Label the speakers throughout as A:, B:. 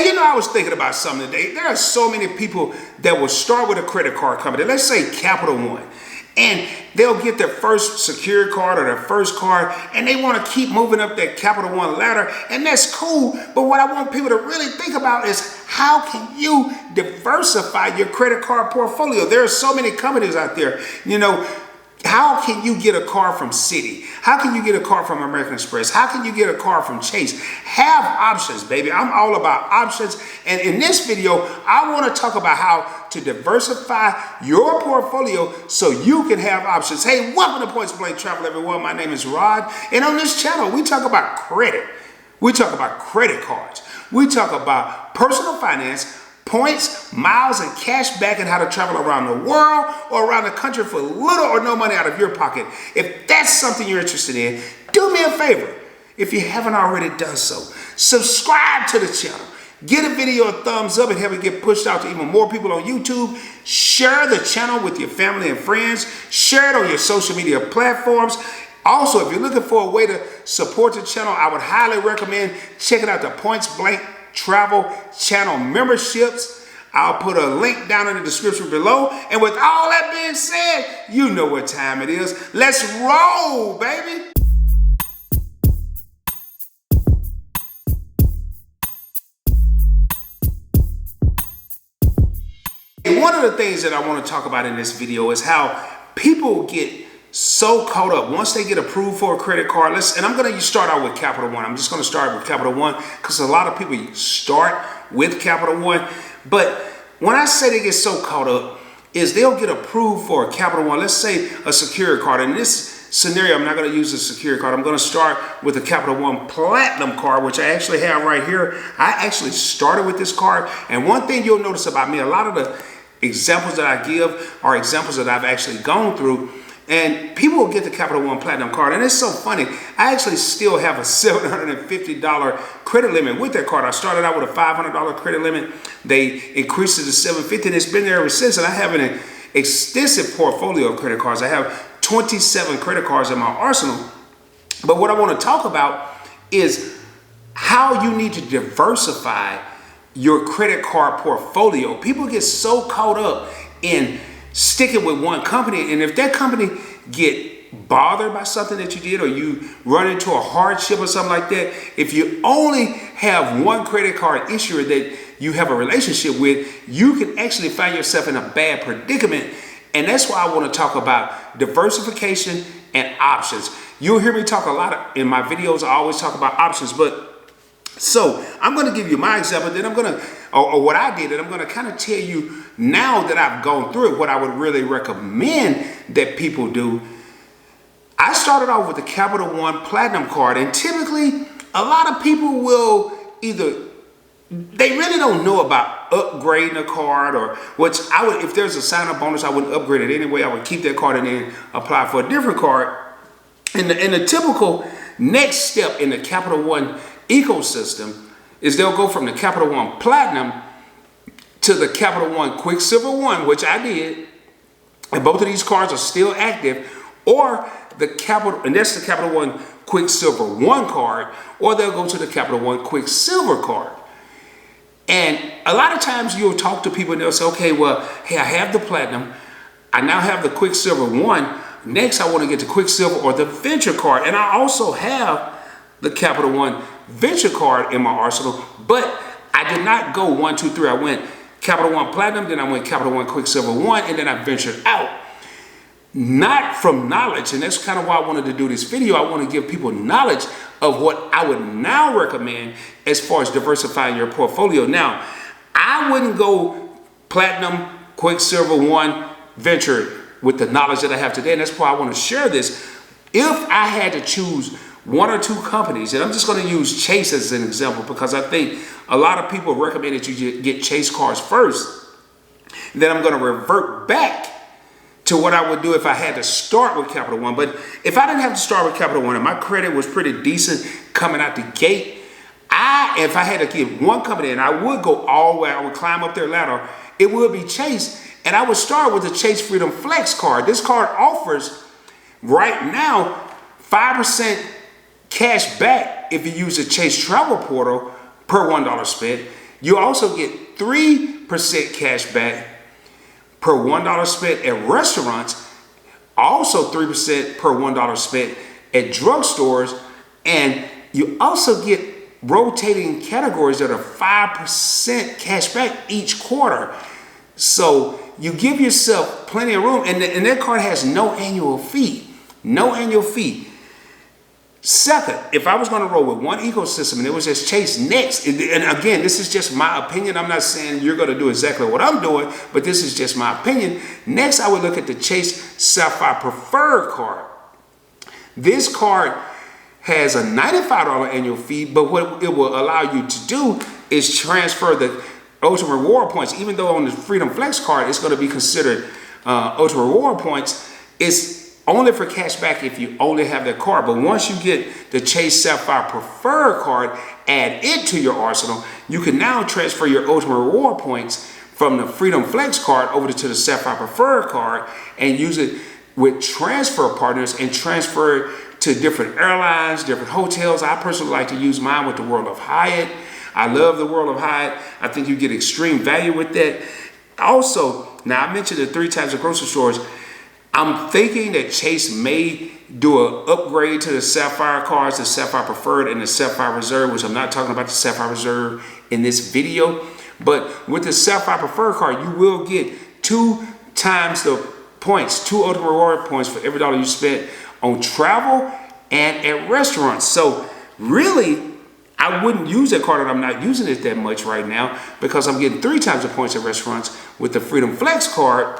A: Hey, you know, I was thinking about something today. There are so many people that will start with a credit card company. Let's say Capital One. And they'll get their first secured card or their first card, and they want to keep moving up that Capital One ladder, and that's cool. But what I want people to really think about is how can you diversify your credit card portfolio? There are so many companies out there, you know. How can you get a car from Citi? How can you get a car from American Express? How can you get a car from Chase? Have options, baby. I'm all about options. And in this video, I want to talk about how to diversify your portfolio so you can have options. Hey, welcome to Points Blank Travel, everyone. My name is Rod. And on this channel, we talk about credit. We talk about credit cards. We talk about personal finance, points, miles, and cash back, and how to travel around the world or around the country for little or no money out of your pocket. If that's something you're interested in, do me a favor. If you haven't already done so, subscribe to the channel. Give a video a thumbs up and help it get pushed out to even more people on YouTube. Share the channel with your family and friends. Share it on your social media platforms. Also, if you're looking for a way to support the channel, I would highly recommend checking out the Points Blank Travel channel memberships. I'll put a link down in the description below. And with all that being said, you know what time it is. Let's roll, baby. And one of the things that I want to talk about in this video is how people get so caught up once they get approved for a credit card. And I'm going to start out with Capital One. I'm just going to start with Capital One because a lot of people start with Capital One. But when I say they get so caught up is they'll get approved for a Capital One. Let's say a secured card. In this scenario, I'm not going to use a secured card. I'm going to start with a Capital One Platinum card, which I actually have right here. I actually started with this card. And one thing you'll notice about me, a lot of the examples that I give are examples that I've actually gone through. And people will get the Capital One Platinum card. And it's so funny. I actually still have a $750 credit limit with that card. I started out with a $500 credit limit. They increased it to $750, and it's been there ever since. And I have an extensive portfolio of credit cards. I have 27 credit cards in my arsenal. But what I want to talk about is how you need to diversify your credit card portfolio. People get so caught up in sticking with one company, and if that company get bothered by something that you did or you run into a hardship or something like that, if you only have one credit card issuer that you have a relationship with, you can actually find yourself in a bad predicament. And that's why I want to talk about diversification and options. You'll hear me talk a lot in my videos. I always talk about options, but so I'm going to give you my example, then I'm going to, or what I did, and I'm going to kind of tell you now that I've gone through it, what I would really recommend that people do. I started off with the Capital One Platinum card, and typically a lot of people will either, they really don't know about upgrading a card, or which I would, if there's a sign-up bonus, I wouldn't upgrade it anyway. I would keep that card and then apply for a different card. And the typical next step in the Capital One ecosystem is they'll go from the Capital One Platinum to the Capital One Quicksilver One, which I did, and both of these cards are still active, or the Capital, and that's the Capital One Quicksilver One card, or they'll go to the Capital One Quicksilver card. And a lot of times you'll talk to people and they'll say, okay, well, hey, I have the Platinum, I now have the Quicksilver One, next I want to get the Quicksilver or the Venture card, and I also have the Capital One Venture card in my arsenal, but I did not go 1, 2, 3. I went Capital One Platinum, then I went Capital One Quicksilver One, and then I ventured out. Not from knowledge, and that's kind of why I wanted to do this video. I want to give people knowledge of what I would now recommend as far as diversifying your portfolio. Now, I wouldn't go Platinum, Quicksilver One, Venture with the knowledge that I have today, and that's why I want to share this. If I had to choose one or two companies, and I'm just going to use Chase as an example because I think a lot of people recommend that you get Chase cards first. Then I'm going to revert back to what I would do if I had to start with Capital One. But if I didn't have to start with Capital One and my credit was pretty decent coming out the gate, if I had to get one company, and I would go all the way, I would climb up their ladder, it would be Chase. And I would start with the Chase Freedom Flex card. This card offers right now 5% cash back if you use the Chase Travel Portal per $1 spent. You also get 3% cash back per $1 spent at restaurants, also 3% per $1 spent at drugstores, and you also get rotating categories that are 5% cash back each quarter. So you give yourself plenty of room, and that card has no annual fee. No annual fee. Second, if I was going to roll with one ecosystem and it was just Chase next, and again, this is just my opinion. I'm not saying you're going to do exactly what I'm doing, but this is just my opinion. Next, I would look at the Chase Sapphire Preferred card. This card has a $95 annual fee, but what it will allow you to do is transfer the Ultimate Reward points. Even though on the Freedom Flex card, it's going to be considered Ultimate Reward points, it's only for cash back if you only have that card. But once you get the Chase Sapphire Preferred card, add it to your arsenal, you can now transfer your Ultimate Reward points from the Freedom Flex card over to the Sapphire Preferred card and use it with transfer partners and transfer it to different airlines, different hotels. I personally like to use mine with the World of Hyatt. I love the World of Hyatt. I think you get extreme value with that. Also, now I mentioned the 3 types of grocery stores. I'm thinking that Chase may do an upgrade to the Sapphire cards, the Sapphire Preferred and the Sapphire Reserve, which I'm not talking about the Sapphire Reserve in this video. But with the Sapphire Preferred card, you will get 2 times the points, 2 Ultimate Reward points for every dollar you spent on travel and at restaurants. So really, I wouldn't use that card, and I'm not using it that much right now because I'm getting 3 times the points at restaurants with the Freedom Flex card.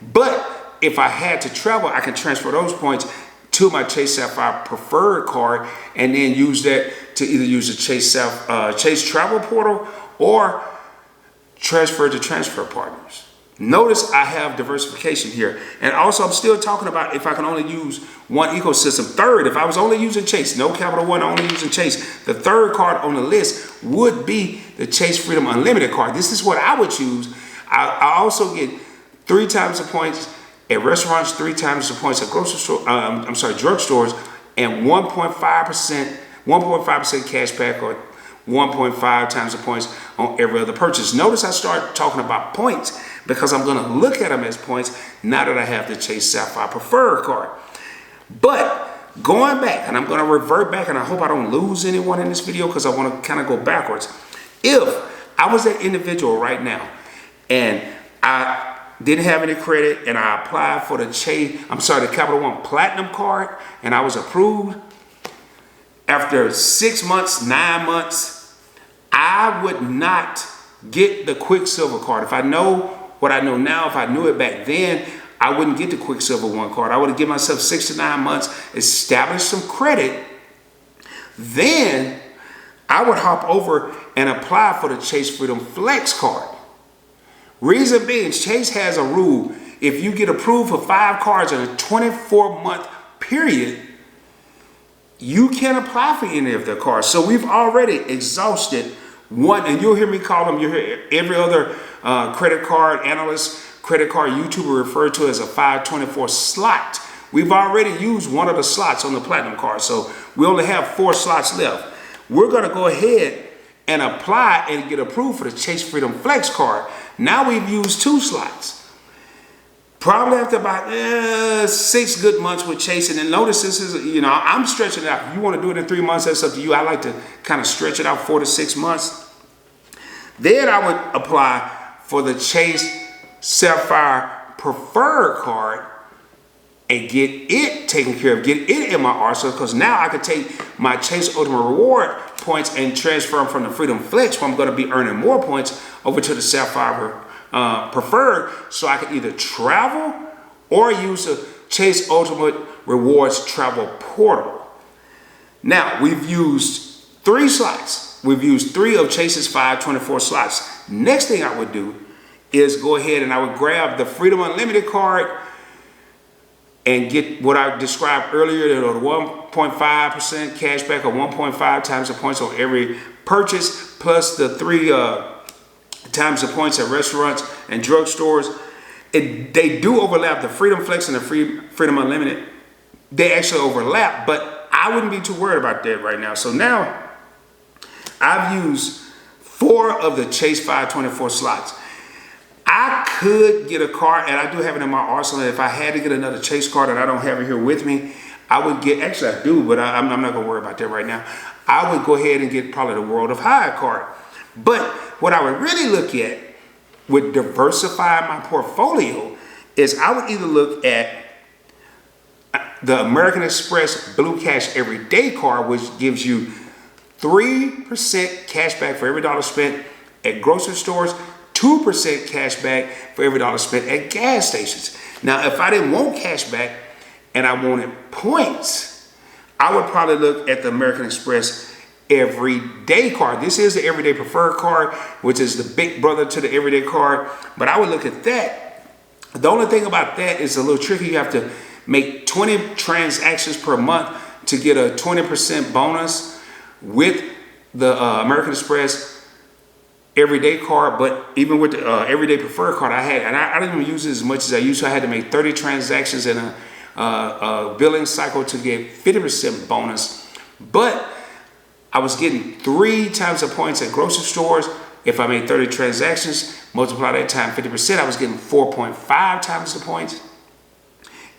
A: But if I had to travel, I can transfer those points to my Chase Sapphire Preferred card and then use that to either use the Chase Travel Portal or transfer to transfer partners. Notice I have diversification here. And also I'm still talking about if I can only use one ecosystem. Third, if I was only using Chase, no Capital One, only using Chase, the third card on the list would be the Chase Freedom Unlimited card. This is what I would choose. I also get 3 times the points at restaurants, 3 times the points at drugstores, and 1.5% cash back or 1.5 times the points on every other purchase. Notice I start talking about points because I'm going to look at them as points now that I have the Chase Sapphire Preferred card. But going back, and I'm going to revert back, and I hope I don't lose anyone in this video because I want to kind of go backwards. If I was that individual right now and I didn't have any credit and I applied for the Capital One Platinum card and I was approved, after 6 months, 9 months, I would not get the Quicksilver card. If I know what I know now, if I knew it back then, I wouldn't get the Quicksilver One card. I would have given myself 6 to 9 months, establish some credit, then I would hop over and apply for the Chase Freedom Flex card. Reason being, Chase has a rule. If you get approved for 5 cards in a 24-month period, you can't apply for any of their cards. So we've already exhausted one, and you'll hear me call them, you'll hear every other credit card analyst, credit card YouTuber referred to as a 524 slot. We've already used one of the slots on the Platinum card, so we only have 4 slots left. We're gonna go ahead and apply and get approved for the Chase Freedom Flex card. Now we've used 2 slots. Probably after about 6 good months with Chase, and then notice this is, I'm stretching it out. If you want to do it in 3 months, that's up to you. I like to kind of stretch it out 4 to 6 months. Then I would apply for the Chase Sapphire Preferred card and get it taken care of, get it in my arsenal, because now I could take my Chase Ultimate Reward points and transfer them from the Freedom Flex, where I'm going to be earning more points, over to the Sapphire Preferred, so I can either travel or use the Chase Ultimate Rewards Travel Portal. Now, we've used 3 slots. We've used 3 of Chase's 524 slots. Next thing I would do is go ahead and I would grab the Freedom Unlimited card and get what I described earlier, the 1.5% cash back or 1.5 times the points on every purchase, plus the 3 times the points at restaurants and drugstores. They do overlap. The Freedom Flex and the Freedom Unlimited, they actually overlap, but I wouldn't be too worried about that right now. So now I've used 4 of the Chase 524 slots. I could get a card, and I do have it in my arsenal. If I had to get another Chase card and I don't have it here with me, I would get, actually I do, but I'm not gonna worry about that right now. I would go ahead and get probably the World of High card. But what I would really look at with diversifying my portfolio is I would either look at the American Express Blue Cash Everyday card, which gives you 3% cash back for every dollar spent at grocery stores, 2% cash back for every dollar spent at gas stations. Now, if I didn't want cash back and I wanted points, I would probably look at the American Express Everyday card. This is the Everyday Preferred card, which is the big brother to the Everyday card, but I would look at that. The only thing about that is a little tricky. You have to make 20 transactions per month to get a 20% bonus with the American Express Everyday card. But even with the Everyday Preferred card, I didn't even use it as much as I used to. I had to make 30 transactions in a billing cycle to get 50% bonus. But I was getting 3 times the points at grocery stores. If I made 30 transactions, multiply that time 50%, I was getting 4.5 times the points.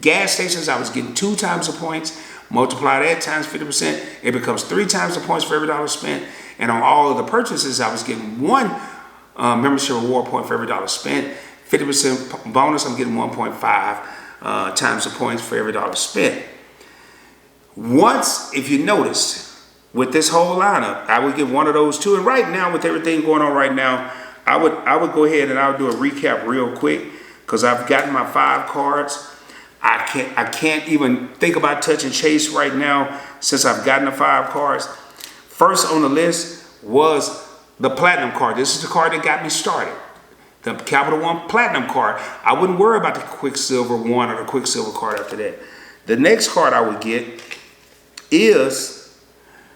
A: Gas stations, I was getting 2 times the points. Multiply that times 50%, it becomes 3 times the points for every dollar spent. And on all of the purchases, I was getting 1 membership reward point for every dollar spent. 50% bonus, I'm getting 1.5 times the points for every dollar spent. Once, if you noticed, with this whole lineup, I would get one of those 2. And right now, with everything going on right now, I would go ahead and I would do a recap real quick, because I've gotten my 5 cards. I can't even think about touching Chase right now since I've gotten the 5 cards. First on the list was the Platinum card. This is the card that got me started. The Capital One Platinum card. I wouldn't worry about the Quicksilver 1 or the Quicksilver card after that. The next card I would get is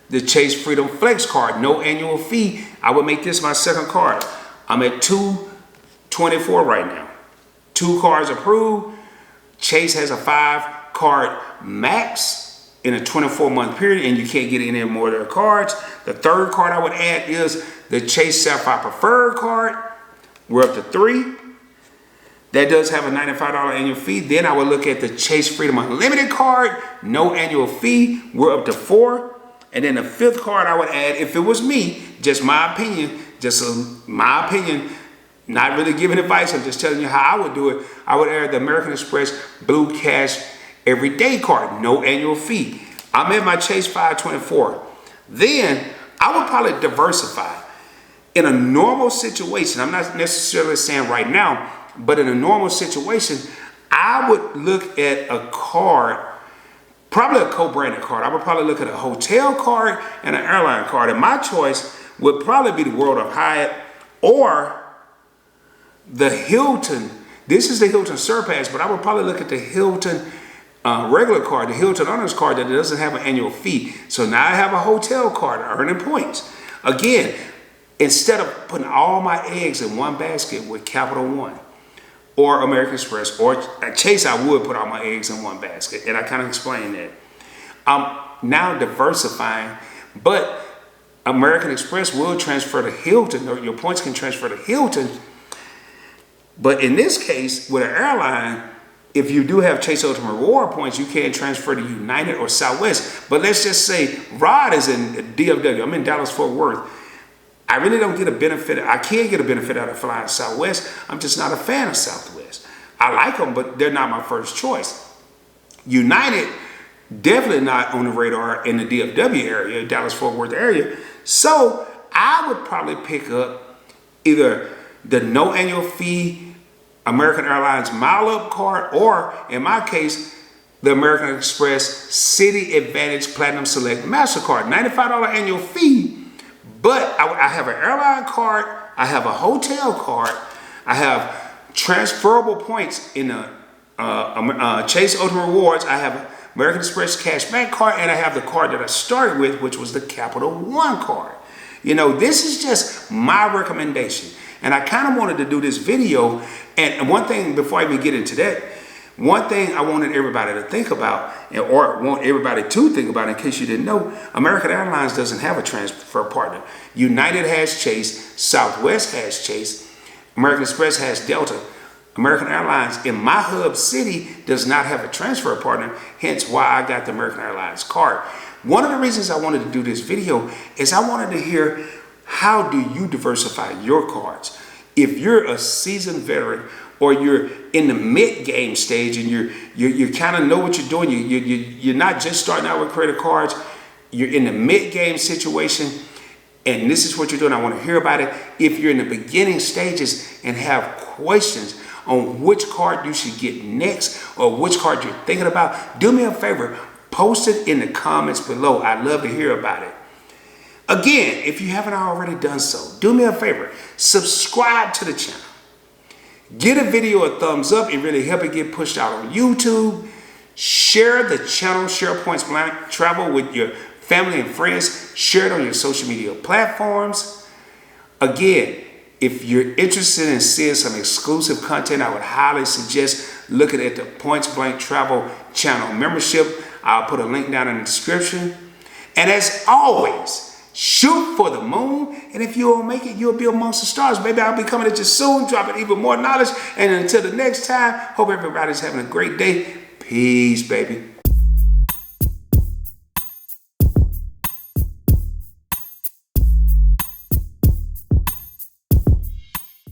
A: the Chase Freedom Flex card. No annual fee. I would make this my 2nd card. I'm at 224 right now. 2 cards approved. Chase has a 5 card max in a 24-month period, and you can't get any more of their cards. The 3rd card I would add is the Chase Sapphire Preferred card. We're up to 3. That does have a $95 annual fee. Then I would look at the Chase Freedom Unlimited card, no annual fee. We're up to 4. And then the 5th card I would add, if it was me, just my opinion, not really giving advice, I'm just telling you how I would do it. I would add the American Express Blue Cash Everyday card, no annual fee. I'm at my Chase 524. Then I would probably diversify. In a normal situation, I'm not necessarily saying right now, but in a normal situation, I would look at a card, probably a co-branded card. I would probably look at a hotel card and an airline card. And my choice would probably be the World of Hyatt or the Hilton. This is the Hilton Surpass, but I would probably look at the Hilton regular card, the Hilton Honors card that doesn't have an annual fee. So now I have a hotel card earning points. Again, instead of putting all my eggs in one basket with Capital One or American Express or Chase, I would put all my eggs in one basket. And I kind of explained that. I'm now diversifying, but American Express will transfer to Hilton, or your points can transfer to Hilton. But in this case, with an airline, if you do have Chase Ultimate Reward points, you can't transfer to United or Southwest. But let's just say Rod is in DFW. I'm in Dallas-Fort Worth. I really don't get a benefit. I can't get a benefit out of flying Southwest. I'm just not a fan of Southwest. I like them, but they're not my first choice. United, definitely not on the radar in the DFW area, Dallas-Fort Worth area. So I would probably pick up either the no annual fee American Airlines Mile Up card, or in my case, the American Express City Advantage Platinum Select MasterCard. $95 annual fee, but I have an airline card, I have a hotel card, I have transferable points in the Chase Ultimate Rewards, I have American Express Cashback card, and I have the card that I started with, which was the Capital One card. You know, this is just my recommendation. And I kind of wanted to do this video. And one thing, before I even get into that, one thing I wanted everybody to think about, or want everybody to think about in case you didn't know, American Airlines doesn't have a transfer partner. United has Chase, Southwest has Chase, American Express has Delta. American Airlines in my hub city does not have a transfer partner, hence why I got the American Airlines card. One of the reasons I wanted to do this video is I wanted to hear, how do you diversify your cards? If you're a seasoned veteran or you're in the mid-game stage and you kind of know what you're doing, you're not just starting out with credit cards, you're in the mid-game situation, and this is what you're doing, I want to hear about it. If you're in the beginning stages and have questions on which card you should get next or which card you're thinking about, do me a favor, post it in the comments below. I'd love to hear about it. Again, if you haven't already done so, do me a favor, subscribe to the channel. Give a video a thumbs up, it really helps it get pushed out on YouTube. Share the channel, share Points Blank Travel with your family and friends. Share it on your social media platforms. Again, if you're interested in seeing some exclusive content, I would highly suggest looking at the Points Blank Travel channel membership. I'll put a link down in the description. And as always, shoot for the moon. And if you don't make it, you'll be amongst the stars. Baby, I'll be coming at you soon, dropping even more knowledge. And until the next time, hope everybody's having a great day. Peace, baby.